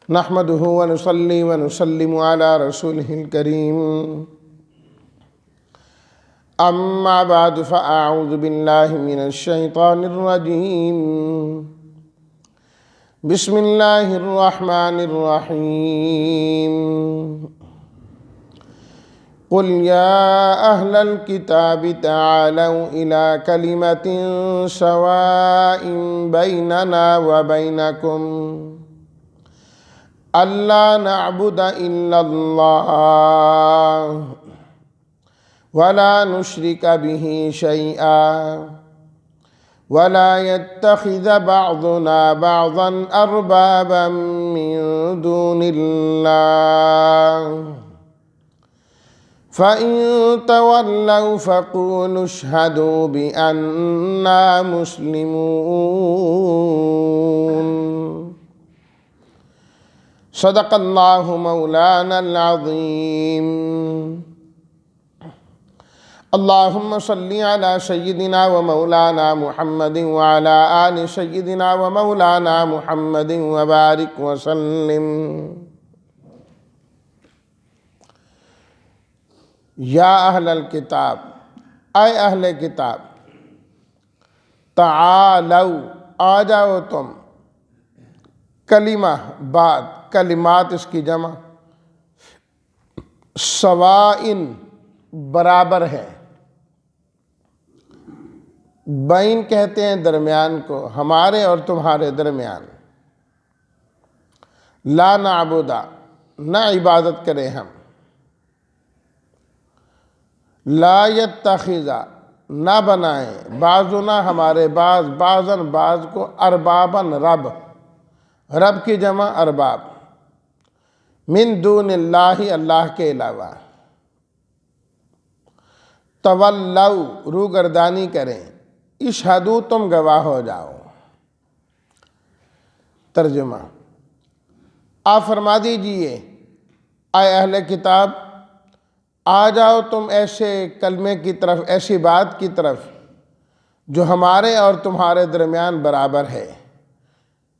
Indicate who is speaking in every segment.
Speaker 1: نحمده ونصلي ونسلم على رسوله الكريم أما بعد فأعوذ بالله من الشيطان الرجيم بسم الله الرحمن الرحيم قل يا أهل الكتاب تعالوا إلى كلمة سواء بيننا وبينكم ألا نعبد إلا الله ولا نشرك به شيئا ولا يتخذ بعضنا بعضا أربابا من دون الله فإن تولوا فقولوا اشهدوا بأننا مسلمون صدق الله مولانا العظيم اللهم صل على سيدنا ومولانا محمد وعلى آل سيدنا ومولانا محمد وبارك وسلم یا اہل الکتاب، اے اہل کتاب، تعالو آ جاؤ تم، کلمہ بات، کلمات اس کی جمع، سوائن برابر ہے، بین کہتے ہیں درمیان کو، ہمارے اور تمہارے درمیان، لا نعبدا نہ عبادت کریں ہم، لا یتخذا نہ بنائیں، بعضنا ہمارے بعضاً بعض کو، ارباباً رب کی جمع ارباب، من دون اللہ اللہ کے علاوہ، تولو روگردانی کریں، اشہدو تم گواہ ہو جاؤ۔ ترجمہ، آپ فرما دیجئے اے اہل کتاب، آ جاؤ تم ایسے کلمے کی طرف، ایسی بات کی طرف جو ہمارے اور تمہارے درمیان برابر ہے،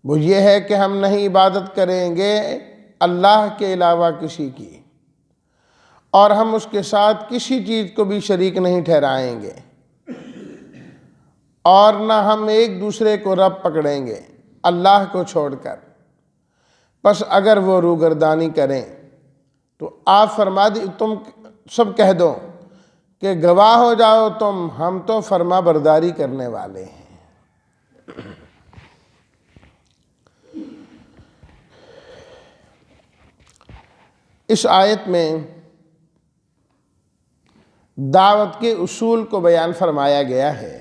Speaker 1: وہ یہ ہے کہ ہم نہیں عبادت کریں گے اللہ کے علاوہ کسی کی، اور ہم اس کے ساتھ کسی چیز کو بھی شریک نہیں ٹھہرائیں گے، اور نہ ہم ایک دوسرے کو رب پکڑیں گے اللہ کو چھوڑ کر۔ پس اگر وہ روگردانی کریں تو آپ فرما دی، تم سب کہہ دو کہ گواہ ہو جاؤ تم، ہم تو فرما برداری کرنے والے ہیں۔ اس آیت میں دعوت کے اصول کو بیان فرمایا گیا ہے۔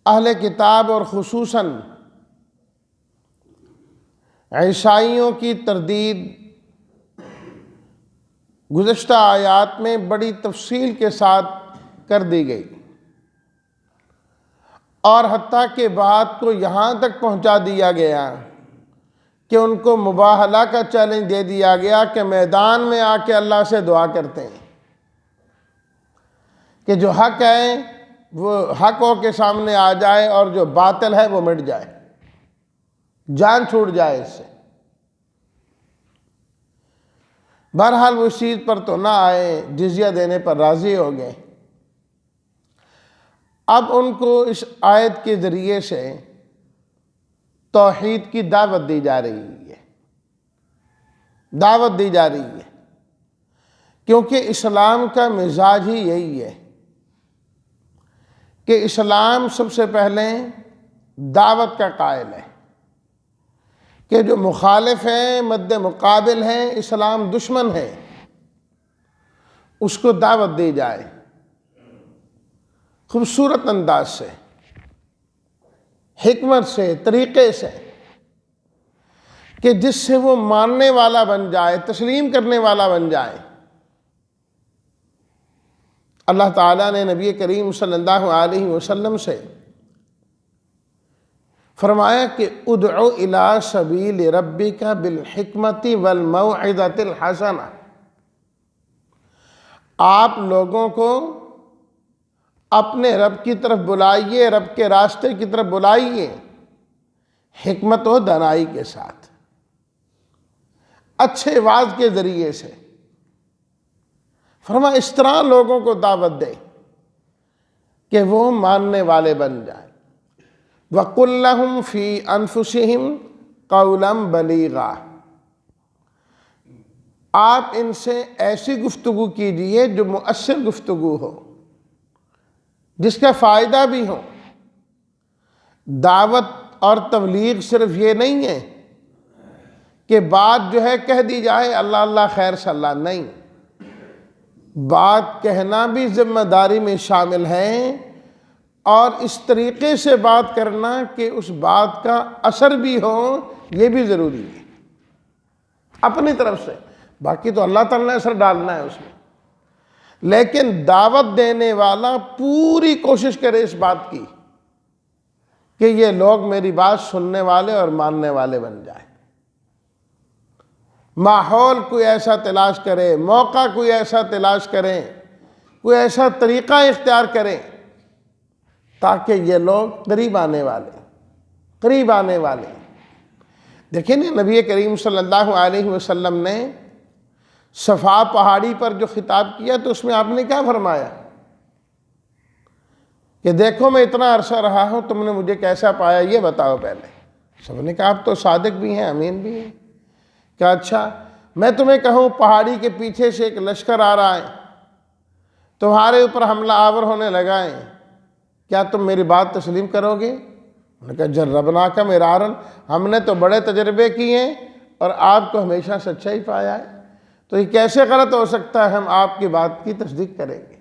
Speaker 1: اہل کتاب اور خصوصاً عیسائیوں کی تردید گزشتہ آیات میں بڑی تفصیل کے ساتھ کر دی گئی، اور حتیٰ کہ بات کو یہاں تک پہنچا دیا گیا کہ ان کو مباہلہ کا چیلنج دے دیا گیا کہ میدان میں آ کے اللہ سے دعا کرتے ہیں کہ جو حق ہے وہ حق ہو کے سامنے آ جائے، اور جو باطل ہے وہ مٹ جائے، جان چھوٹ جائے اس سے۔ بہرحال وہ اس چیز پر تو نہ آئے، جزیہ دینے پر راضی ہو گئے۔ اب ان کو اس آیت کے ذریعے سے توحید کی دعوت دی جا رہی ہے، دعوت دی جا رہی ہے، کیونکہ اسلام کا مزاج ہی یہی ہے کہ اسلام سب سے پہلے دعوت کا قائل ہے، کہ جو مخالف ہیں، مد مقابل ہیں، اسلام دشمن ہے، اس کو دعوت دی جائے خوبصورت انداز سے، حکمت سے، طریقے سے، کہ جس سے وہ ماننے والا بن جائے، تسلیم کرنے والا بن جائے۔ اللہ تعالیٰ نے نبی کریم صلی اللہ علیہ وسلم سے فرمایا کہ ادعو الی سبیل ربک بالحکمت والموعظۃ الحسنہ، آپ لوگوں کو اپنے رب کی طرف بلائیے، رب کے راستے کی طرف بلائیے، حکمت و دانائی کے ساتھ، اچھے وعظ کے ذریعے سے۔ فرمایا اس طرح لوگوں کو دعوت دے کہ وہ ماننے والے بن جائیں۔ وَقُلْ لَهُمْ فِي أَنفُسِهِمْ قَوْلًا بَلِيغًا، آپ ان سے ایسی گفتگو کیجئے جو مؤثر گفتگو ہو، جس کا فائدہ بھی ہو۔ دعوت اور تبلیغ صرف یہ نہیں ہے کہ بات جو ہے کہہ دی جائے اللہ اللہ خیر صلی اللہ، نہیں، بات کہنا بھی ذمہ داری میں شامل ہے، اور اس طریقے سے بات کرنا کہ اس بات کا اثر بھی ہو، یہ بھی ضروری ہے اپنی طرف سے۔ باقی تو اللہ تعالیٰ نے اثر ڈالنا ہے اس میں، لیکن دعوت دینے والا پوری کوشش کرے اس بات کی کہ یہ لوگ میری بات سننے والے اور ماننے والے بن جائیں۔ ماحول کوئی ایسا تلاش کرے، موقع کوئی ایسا تلاش کریں، کوئی ایسا طریقہ اختیار کریں تاکہ یہ لوگ قریب آنے والے۔ دیکھیں نا، نبی کریم صلی اللہ علیہ وسلم نے صفا پہاڑی پر جو خطاب کیا تو اس میں آپ نے کیا فرمایا کہ دیکھو میں اتنا عرصہ رہا ہوں، تم نے مجھے کیسا پایا یہ بتاؤ پہلے۔ سب نے کہا آپ تو صادق بھی ہیں، امین بھی ہیں۔ کہ اچھا میں تمہیں کہوں پہاڑی کے پیچھے سے ایک لشکر آ رہا ہے، تمہارے اوپر حملہ آور ہونے لگا ہے، کیا تم میری بات تسلیم کرو گے؟ انہوں نے کہا جربناک مرارا، ہم نے تو بڑے تجربے کیے ہیں اور آپ کو ہمیشہ سچا ہی پایا ہے، تو یہ کیسے غلط ہو سکتا ہے؟ ہم آپ کی بات کی تصدیق کریں گے،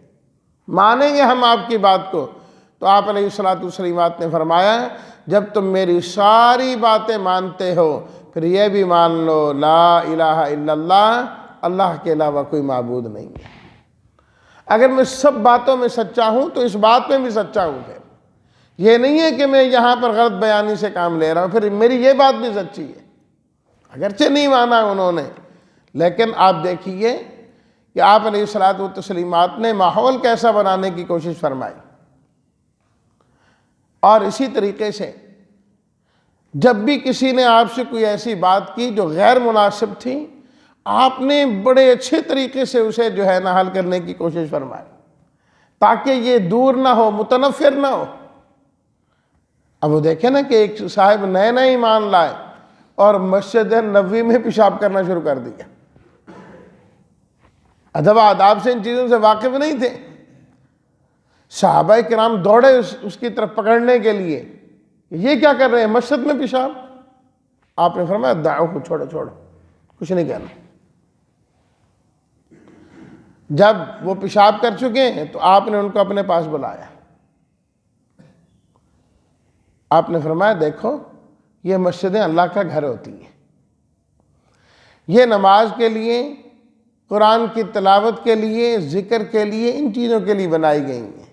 Speaker 1: مانیں گے ہم آپ کی بات کو۔ تو آپ علیہ الصلوٰۃ نے فرمایا جب تم میری ساری باتیں مانتے ہو پھر یہ بھی مان لو لا الہ الا اللہ، اللہ کے علاوہ کوئی معبود نہیں ہے۔ اگر میں سب باتوں میں سچا ہوں تو اس بات میں بھی سچا ہوں۔ پھر یہ نہیں ہے کہ میں یہاں پر غلط بیانی سے کام لے رہا ہوں، پھر میری یہ بات بھی سچی ہے۔ اگرچہ نہیں مانا انہوں نے، لیکن آپ دیکھیے کہ آپ علیہ الصلوٰۃ نے ماحول کیسا بنانے کی کوشش فرمائی۔ اور اسی طریقے سے جب بھی کسی نے آپ سے کوئی ایسی بات کی جو غیر مناسب تھی، آپ نے بڑے اچھے طریقے سے اسے جو ہے نا حل کرنے کی کوشش فرمائی تاکہ یہ دور نہ ہو، متنفر نہ ہو۔ اب وہ دیکھیں نا کہ ایک صاحب نئے نئے ایمان لائے اور مسجد نبوی میں پیشاب کرنا شروع کر دیا۔ ادب آداب سے ان چیزوں سے واقف نہیں تھے، صحابہ کرام دوڑے اس کی طرف پکڑنے کے لیے، یہ کیا کر رہے ہیں مسجد میں پیشاب؟ آپ نے فرمایا دعوہ چھوڑو کچھ نہیں کہنا۔ جب وہ پیشاب کر چکے ہیں تو آپ نے ان کو اپنے پاس بلایا، آپ نے فرمایا دیکھو یہ مسجدیں اللہ کا گھر ہوتی ہیں، یہ نماز کے لیے، قرآن کی تلاوت کے لیے، ذکر کے لیے، ان چیزوں کے لیے بنائی گئی ہیں۔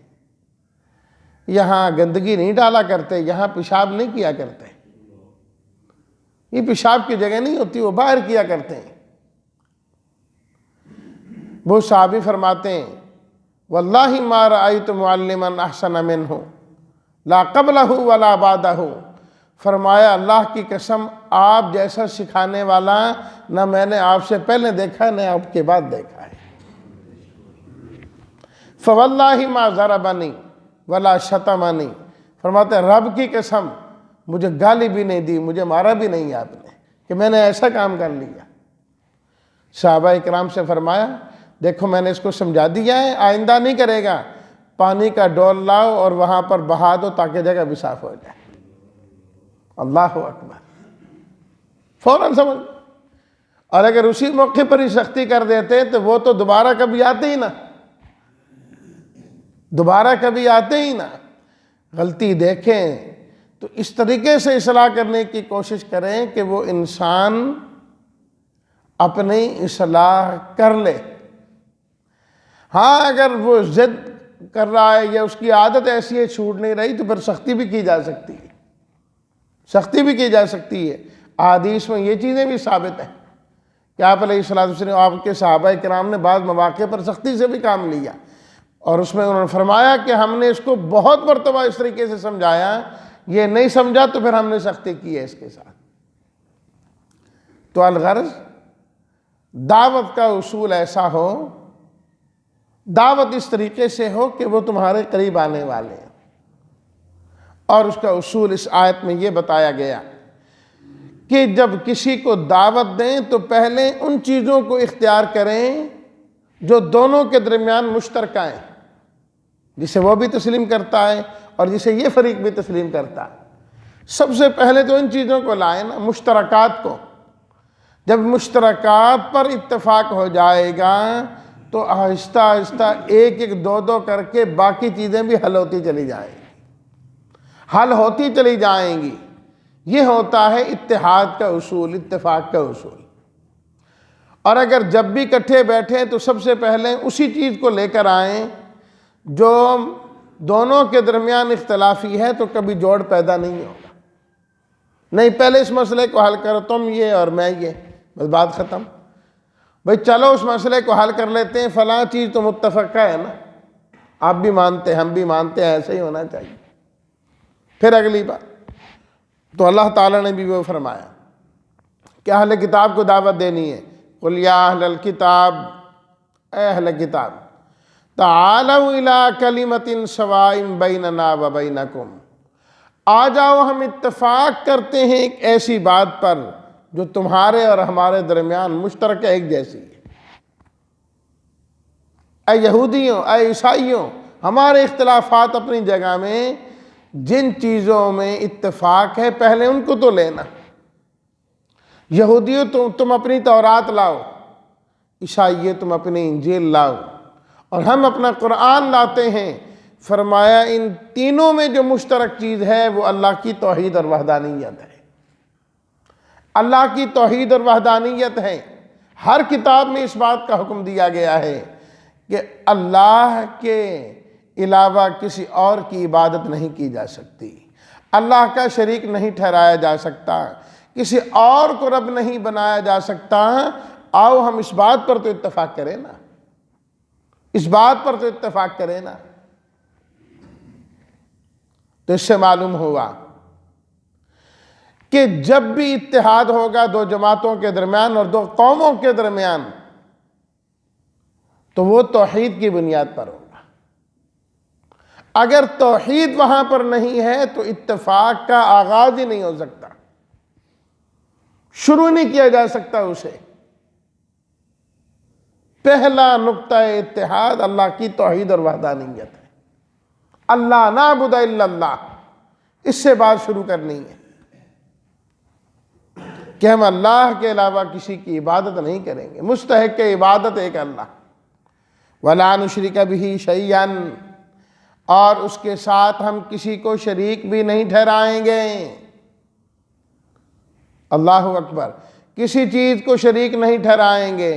Speaker 1: یہاں گندگی نہیں ڈالا کرتے، یہاں پیشاب نہیں کیا کرتے، یہ پیشاب کی جگہ نہیں ہوتی، وہ باہر کیا کرتے ہیں۔ وہ صحابی فرماتے ہیں واللہ ما رأیت معلما احسن منہ لا قبلہ ولا بعدہ، فرمایا اللہ کی قسم آپ جیسا سکھانے والا نہ میں نے آپ سے پہلے دیکھا نہ آپ کے بعد دیکھا ہے۔ فواللہ ما ضربنی ولا شتمنی، فرماتے ہیں رب کی قسم مجھے گالی بھی نہیں دی، مجھے مارا بھی نہیں آپ نے کہ میں نے ایسا کام کر لیا۔ صحابہ اکرام سے فرمایا دیکھو میں نے اس کو سمجھا دیا ہے، آئندہ نہیں کرے گا، پانی کا ڈول لاؤ اور وہاں پر بہا دو تاکہ جگہ بھی صاف ہو جائے۔ اللہ اکبر، فوراً سمجھ۔ اور اگر اسی موقع پر ہی سختی کر دیتے تو وہ تو دوبارہ کبھی آتے ہی نہ، غلطی دیکھیں تو اس طریقے سے اصلاح کرنے کی کوشش کریں کہ وہ انسان اپنی اصلاح کر لے۔ ہاں اگر وہ ضد کر رہا ہے یا اس کی عادت ایسی ہے چھوٹ نہیں رہی تو پھر سختی بھی کی جا سکتی ہے۔ احادیث میں یہ چیزیں بھی ثابت ہیں کہ آپ علیہ السلام آپ کے صحابہ کرام نے بعض مواقع پر سختی سے بھی کام لیا، اور اس میں انہوں نے فرمایا کہ ہم نے اس کو بہت مرتبہ اس طریقے سے سمجھایا یہ نہیں سمجھا تو پھر ہم نے سختی کی ہے اس کے ساتھ۔ تو الغرض دعوت کا اصول ایسا ہو، دعوت اس طریقے سے ہو کہ وہ تمہارے قریب آنے والے ہیں، اور اس کا اصول اس آیت میں یہ بتایا گیا کہ جب کسی کو دعوت دیں تو پہلے ان چیزوں کو اختیار کریں جو دونوں کے درمیان مشترکہ ہیں، جسے وہ بھی تسلیم کرتا ہے اور جسے یہ فریق بھی تسلیم کرتا ہے۔ سب سے پہلے تو ان چیزوں کو لائیں نا، مشترکات کو۔ جب مشترکات پر اتفاق ہو جائے گا تو آہستہ آہستہ ایک ایک دو دو کر کے باقی چیزیں بھی حل ہوتی چلی جائیں گی، حل ہوتی چلی جائیں گی۔ یہ ہوتا ہے اتحاد کا اصول، اتفاق کا اصول۔ اور اگر جب بھی اکٹھے بیٹھیں تو سب سے پہلے اسی چیز کو لے کر آئیں جو دونوں کے درمیان اختلافی ہے، تو کبھی جوڑ پیدا نہیں ہوگا۔ نہیں، پہلے اس مسئلے کو حل کرو، تم یہ اور میں یہ، بس بات ختم۔ بھئی چلو اس مسئلے کو حل کر لیتے ہیں، فلاں چیز تو متفقہ ہے نا، آپ بھی مانتے ہم بھی مانتے ہیں، ایسے ہی ہونا چاہیے۔ پھر اگلی بات تو اللہ تعالیٰ نے بھی وہ فرمایا کہ اہل کتاب کو دعوت دینی ہے۔ قُلْ یا اہل الکتاب، اے اہل کتاب، تعالوا الی کلمۃ سواء بیننا وبینکم، آ جاؤ ہم اتفاق کرتے ہیں ایک ایسی بات پر جو تمہارے اور ہمارے درمیان مشترک ایک جیسی ہے۔ اے یہودیوں، اے عیسائیوں، ہمارے اختلافات اپنی جگہ میں، جن چیزوں میں اتفاق ہے پہلے ان کو تو لینا۔ یہودیوں تم اپنی تورات لاؤ، عیسائیوں تم اپنی انجیل لاؤ، اور ہم اپنا قرآن لاتے ہیں۔ فرمایا ان تینوں میں جو مشترک چیز ہے وہ اللہ کی توحید اور وحدانیت ہے، اللہ کی توحید اور وحدانیت ہے۔ ہر کتاب میں اس بات کا حکم دیا گیا ہے کہ اللہ کے علاوہ کسی اور کی عبادت نہیں کی جا سکتی، اللہ کا شریک نہیں ٹھہرایا جا سکتا، کسی اور کو رب نہیں بنایا جا سکتا۔ آؤ ہم اس بات پر تو اتفاق کریں نا، اس بات پر تو اتفاق کریں نا۔ تو اس سے معلوم ہوا کہ جب بھی اتحاد ہوگا دو جماعتوں کے درمیان اور دو قوموں کے درمیان تو وہ توحید کی بنیاد پر ہوگا۔ اگر توحید وہاں پر نہیں ہے تو اتفاق کا آغاز ہی نہیں ہو سکتا، شروع نہیں کیا جا سکتا اسے۔ پہلا نقطہ اتحاد اللہ کی توحید اور وحدانیت ہے۔ اللہ نعبد الا اللہ، اس سے بات شروع کرنی ہے کہ ہم اللہ کے علاوہ کسی کی عبادت نہیں کریں گے، مستحق عبادت ایک اللہ۔ وَلَا نُشْرِكَ بِهِ شَيْئًا، اور اس کے ساتھ ہم کسی کو شریک بھی نہیں ٹھہرائیں گے۔ اللہ اکبر، کسی چیز کو شریک نہیں ٹھہرائیں گے،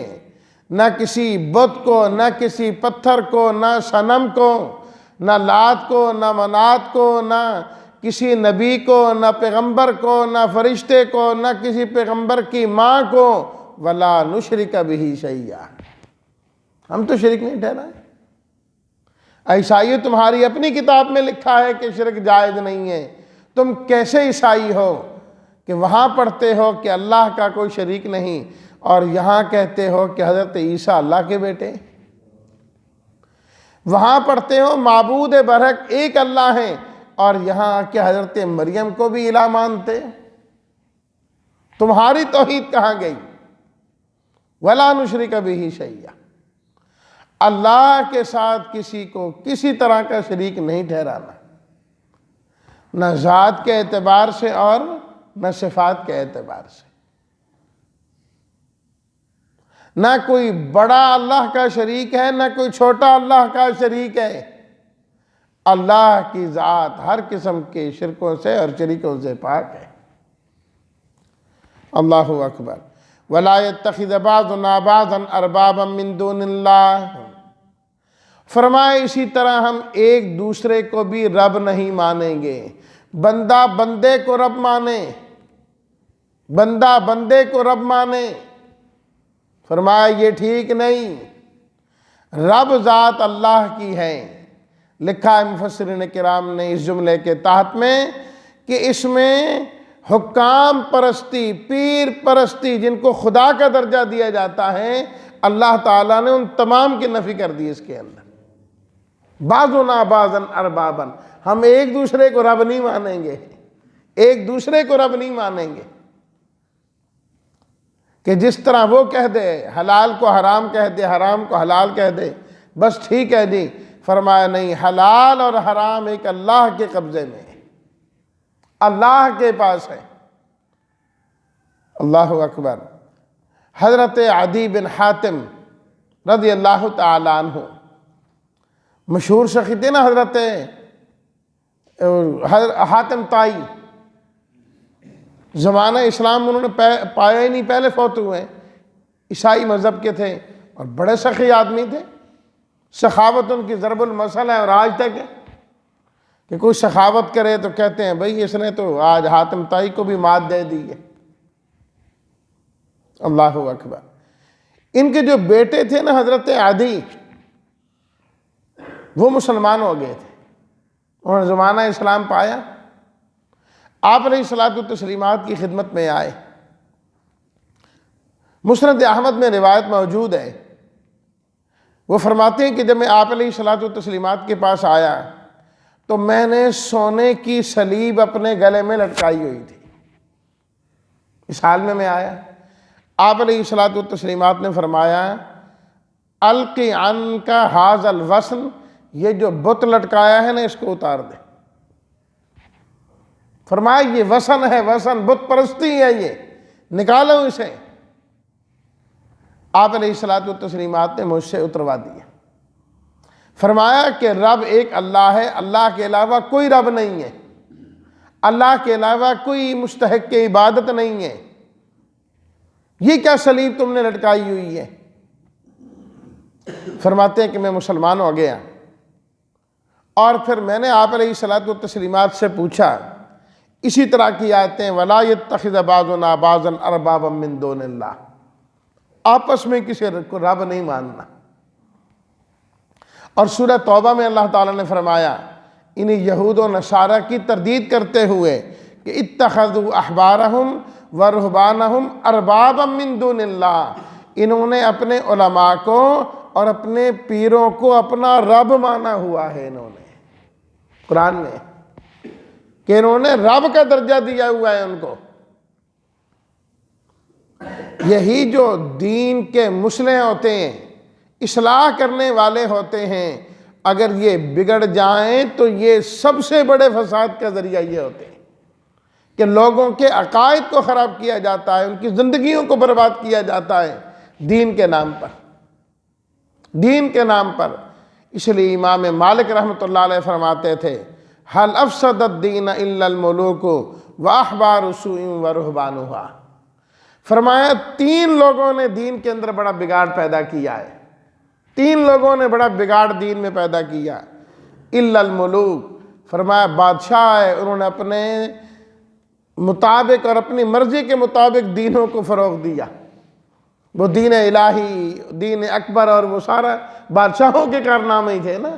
Speaker 1: نہ کسی بت کو، نہ کسی پتھر کو، نہ صنم کو، نہ لات کو، نہ منات کو، نہ کسی نبی کو، نہ پیغمبر کو، نہ فرشتے کو، نہ کسی پیغمبر کی ماں کو۔ وَلَا نُشْرِكَ بِهِ شَيْئًا، ہم تو شرک نہیں ٹھہرائیں۔ عیسائیوں، تمہاری اپنی کتاب میں لکھا ہے کہ شرک جائز نہیں ہے، تم کیسے عیسائی ہو کہ وہاں پڑھتے ہو کہ اللہ کا کوئی شریک نہیں اور یہاں کہتے ہو کہ حضرت عیسیٰ اللہ کے بیٹے؟ وہاں پڑھتے ہو معبود برحق ایک اللہ ہیں اور یہاں آ کے حضرت مریم کو بھی الہ مانتے؟ تمہاری توحید کہاں گئی؟ وَلَا نُشْرِكَ بِهِ شَيْئًا، اللہ کے ساتھ کسی کو کسی طرح کا شریک نہیں ٹھہرانا، نہ ذات کے اعتبار سے اور نہ صفات کے اعتبار سے۔ نہ کوئی بڑا اللہ کا شریک ہے، نہ کوئی چھوٹا اللہ کا شریک ہے۔ اللہ کی ذات ہر قسم کے شرکوں سے اور شریکوں سے پاک ہے۔ اللہ اکبر۔ وَلَا يَتَّخِذَ بَعْضُنَا بَعْضًا أَرْبَابًا مِّن دُونِ اللَّهِ، فرمائے اسی طرح ہم ایک دوسرے کو بھی رب نہیں مانیں گے۔ بندہ بندے کو رب مانے، بندہ بندے کو رب مانے، فرمایا یہ ٹھیک نہیں۔ رب ذات اللہ کی ہے۔ لکھا ہے مفسرین کرام نے اس جملے کے تحت میں کہ اس میں حکام پرستی، پیر پرستی، جن کو خدا کا درجہ دیا جاتا ہے، اللہ تعالیٰ نے ان تمام کی نفی کر دی اس کے اندر۔ بعضنا بعضا اربابا، ہم ایک دوسرے کو رب نہیں مانیں گے، ایک دوسرے کو رب نہیں مانیں گے، کہ جس طرح وہ کہہ دے حلال کو حرام کہہ دے، حرام کو حلال کہہ دے، بس ٹھیک ہے جی۔ فرمایا نہیں، حلال اور حرام ایک اللہ کے قبضے میں ہے، اللہ کے پاس ہے۔ اللہ اکبر۔ حضرت عدی بن حاتم رضی اللہ تعالیٰ عنہ، مشہور شخص تھے نا حضرت حاتم طائی، زمانہ اسلام انہوں نے پایا ہی نہیں، پہلے فوت ہوئے، عیسائی مذہب کے تھے اور بڑے سخی آدمی تھے، سخاوت ان کی ضرب المثل ہے اور آج تک ہے کہ کوئی سخاوت کرے تو کہتے ہیں بھئی اس نے تو آج حاتم طائی کو بھی مات دے دی ہے۔ اللہ اکبر۔ ان کے جو بیٹے تھے نا حضرت عدی، وہ مسلمان ہو گئے تھے، انہوں نے زمانہ اسلام پایا، آپ علیہ الصلوۃ والتسلیمات کی خدمت میں آئے۔ مسند احمد میں روایت موجود ہے، وہ فرماتے ہیں کہ جب میں آپ علیہ الصلوۃ والتسلیمات کے پاس آیا تو میں نے سونے کی سلیب اپنے گلے میں لٹکائی ہوئی تھی۔ اس حال میں آیا، آپ علیہ الصلوۃ والتسلیمات نے فرمایا القی عنک ھذا الوثن، یہ جو بت لٹکایا ہے نا اس کو اتار دے۔ فرمایا یہ وثن ہے، وثن بت پرستی ہے، یہ نکالو اسے۔ آپ علیہ الصلوۃ والتسلیمات نے مجھ سے اتروا دیا۔ فرمایا کہ رب ایک اللہ ہے، اللہ کے علاوہ کوئی رب نہیں ہے، اللہ کے علاوہ کوئی مستحق عبادت نہیں ہے، یہ کیا سلیب تم نے لٹکائی ہوئی ہے؟ فرماتے ہیں کہ میں مسلمان ہو گیا، اور پھر میں نے آپ علیہ الصلوۃ والتسلیمات سے پوچھا اسی طرح کی آیتیں، وَلَا يَتَّخِذَ بَعْضُنَا بَعْضًا أَرْبَابًا مِّن دُونِ اللَّهِ، آپس میں کسی کو رب نہیں ماننا۔ اور سورہ توبہ میں اللہ تعالیٰ نے فرمایا انہیں یہود و نصارہ کی تردید کرتے ہوئے کہ اتخذوا احبارہم ورہبانہم اربابا من دون اللہ، انہوں نے اپنے علماء کو اور اپنے پیروں کو اپنا رب مانا ہوا ہے، انہوں نے قرآن میں کہ انہوں نے رب کا درجہ دیا ہوا ہے ان کو۔ یہی جو دین کے مصلح ہوتے ہیں، اصلاح کرنے والے ہوتے ہیں، اگر یہ بگڑ جائیں تو یہ سب سے بڑے فساد کا ذریعہ یہ ہوتے ہیں کہ لوگوں کے عقائد کو خراب کیا جاتا ہے، ان کی زندگیوں کو برباد کیا جاتا ہے دین کے نام پر، دین کے نام پر۔ اس لیے امام مالک رحمۃ اللہ علیہ فرماتے تھے حل افسد الدین الا الملوک واحبار سوء ورہبانھا، فرمایا تین لوگوں نے دین کے اندر بڑا بگاڑ پیدا کیا ہے، تین لوگوں نے بڑا بگاڑ دین میں پیدا کیا، الا الملوک، فرمایا بادشاہ ہے، انہوں نے اپنے مطابق اور اپنی مرضی کے مطابق دینوں کو فروغ دیا، وہ دین الہی، دین اکبر اور وہ سارا بادشاہوں کے کارنامے ہی تھے نا۔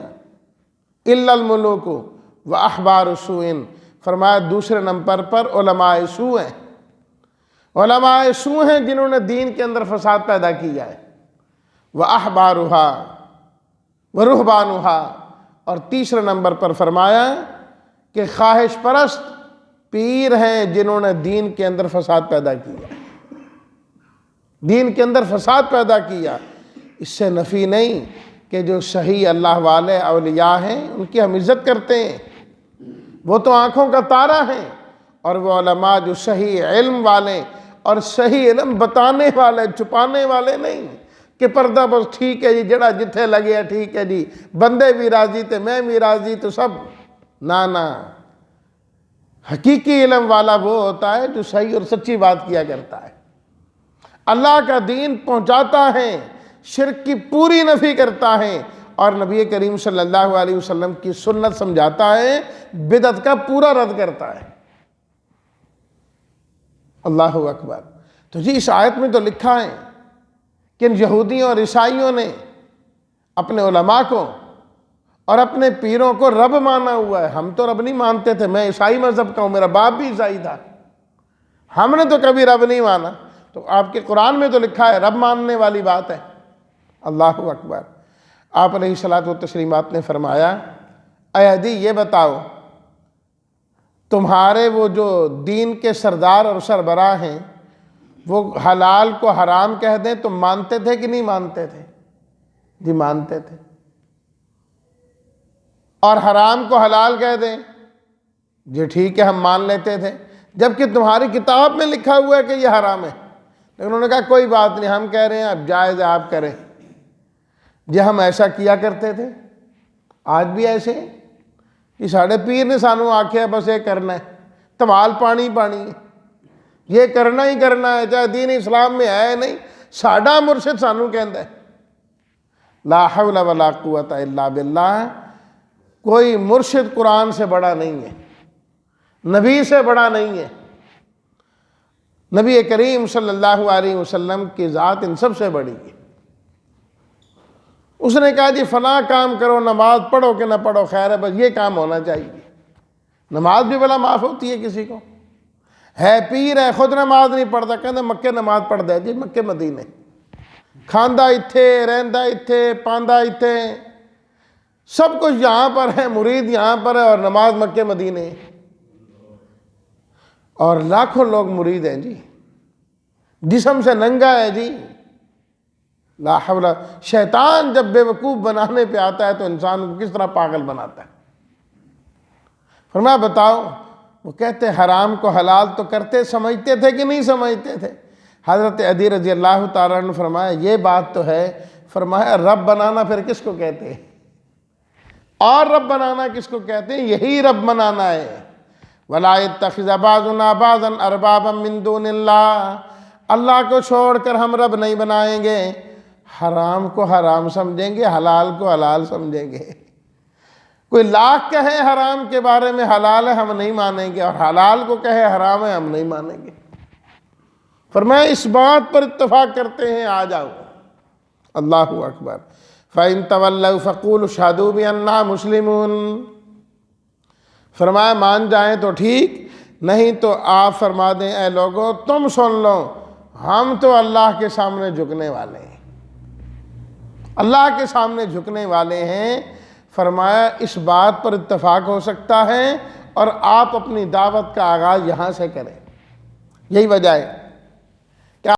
Speaker 1: الا الملوک واحبار سوء، فرمایا دوسرے نمبر پر علماء سوء ہیں، علماء سوء ہیں جنہوں نے دین کے اندر فساد پیدا کیا ہے، وَأَحْبَارُهَا وَرُهْبَانُهَا، اور تیسرے نمبر پر فرمایا کہ خواہش پرست پیر ہیں جنہوں نے دین کے اندر فساد پیدا کیا، دین کے اندر فساد پیدا کیا۔ اس سے نفی نہیں کہ جو صحیح اللہ والے اولیاء ہیں ان کی ہم عزت کرتے ہیں، وہ تو آنکھوں کا تارا ہیں، اور وہ علماء جو صحیح علم والے اور صحیح علم بتانے والے، چھپانے والے نہیں کہ پردہ بس ٹھیک ہے جی، جڑا جتھے لگے ٹھیک ہے جی، بندے بھی راضی تھے میں بھی راضی تو سب، نہ، حقیقی علم والا وہ ہوتا ہے جو صحیح اور سچی بات کیا کرتا ہے، اللہ کا دین پہنچاتا ہے، شرک کی پوری نفی کرتا ہے، اور نبی کریم صلی اللہ علیہ وسلم کی سنت سمجھاتا ہے، بدعت کا پورا رد کرتا ہے۔ اللہ اکبر۔ تو جی اس آیت میں تو لکھا ہے کہ ان یہودیوں اور عیسائیوں نے اپنے علماء کو اور اپنے پیروں کو رب مانا ہوا ہے۔ ہم تو رب نہیں مانتے تھے، میں عیسائی مذہب کا ہوں، میرا باپ بھی عیسائی تھا، ہم نے تو کبھی رب نہیں مانا۔ تو آپ کے قرآن میں تو لکھا ہے رب ماننے والی بات ہے۔ اللہ اکبر۔ آپ علیہ الصلوۃ والتسلیمات نے فرمایا، اے عدی یہ بتاؤ، تمہارے وہ جو دین کے سردار اور سربراہ ہیں وہ حلال کو حرام کہہ دیں تم مانتے تھے کہ نہیں مانتے تھے؟ جی مانتے تھے۔ اور حرام کو حلال کہہ دیں؟ جی ٹھیک ہے ہم مان لیتے تھے، جبکہ تمہاری کتاب میں لکھا ہوا ہے کہ یہ حرام ہے۔ لیکن انہوں نے کہا کوئی بات نہیں، ہم کہہ رہے ہیں اب جائز ہے آپ کریں۔ جی ہم ایسا کیا کرتے تھے، آج بھی ایسے ہیں۔ یہ ساڑھے پیر نے سانوں آکھیا بس یہ کرنا ہے، تمال پانی پانی ہے، یہ کرنا ہی کرنا ہے، چاہے دین اسلام میں ہے نہیں، ساڈا مرشد سانوں کہندا ہے۔ لا حول ولا قوت الا باللہ۔ کوئی مرشد قرآن سے بڑا نہیں ہے، نبی سے بڑا نہیں ہے۔ نبی کریم صلی اللہ علیہ وسلم کی ذات ان سب سے بڑی ہے۔ اس نے کہا جی فلاں کام کرو، نماز پڑھو کہ نہ پڑھو خیر ہے، بس یہ کام ہونا چاہیے۔ نماز بھی بلا معاف ہوتی ہے کسی کو، ہے پیر ہے خود نماز نہیں پڑھتا، کہتے مکے نماز پڑھ دے جی مکے مدینے، کھاندہ اتھے رہندہ اتھے پاندہ اتھے، سب کچھ یہاں پر ہے، مرید یہاں پر ہے اور نماز مکے مدینے، اور لاکھوں لوگ مرید ہیں جی، جسم سے ننگا ہے جی۔ لا حول۔ شیطان جب بے وقوف بنانے پہ آتا ہے تو انسان کو کس طرح پاگل بناتا ہے۔ فرمایا بتاؤ، وہ کہتے حرام کو حلال تو کرتے سمجھتے تھے کہ نہیں سمجھتے تھے؟ حضرت عدی رضی اللہ تعالیٰ عنہ فرمایا یہ بات تو ہے۔ فرمایا رب بنانا پھر کس کو کہتے ہیں؟ اور رب بنانا کس کو کہتے ہیں؟ یہی رب بنانا ہے۔ وَلَا يَتَّخِذَ بَعْضُنَا بَعْضًا أَرْبَابًا مِّن دُونِ اللَّهِ۔ اللہ کو چھوڑ کر ہم رب نہیں بنائیں گے۔ حرام کو حرام سمجھیں گے، حلال کو حلال سمجھیں گے۔ کوئی لاکھ کہے حرام کے بارے میں حلال ہے ہم نہیں مانیں گے، اور حلال کو کہے حرام ہے ہم نہیں مانیں گے۔ فرمایا اس بات پر اتفاق کرتے ہیں آ جاؤ۔ اللہ اکبر۔ فَإِن تَوَلَّوْا فَقُولُوا اشْهَدُوا بِأَنَّا مُسْلِمُونَ۔ فرمایا مان جائیں تو ٹھیک، نہیں تو آپ فرما دیں اے لوگو تم سن لو ہم تو اللہ کے سامنے جھکنے والے ہیں، اللہ کے سامنے جھکنے والے ہیں۔ فرمایا اس بات پر اتفاق ہو سکتا ہے اور آپ اپنی دعوت کا آغاز یہاں سے کریں، یہی وجہ ہے۔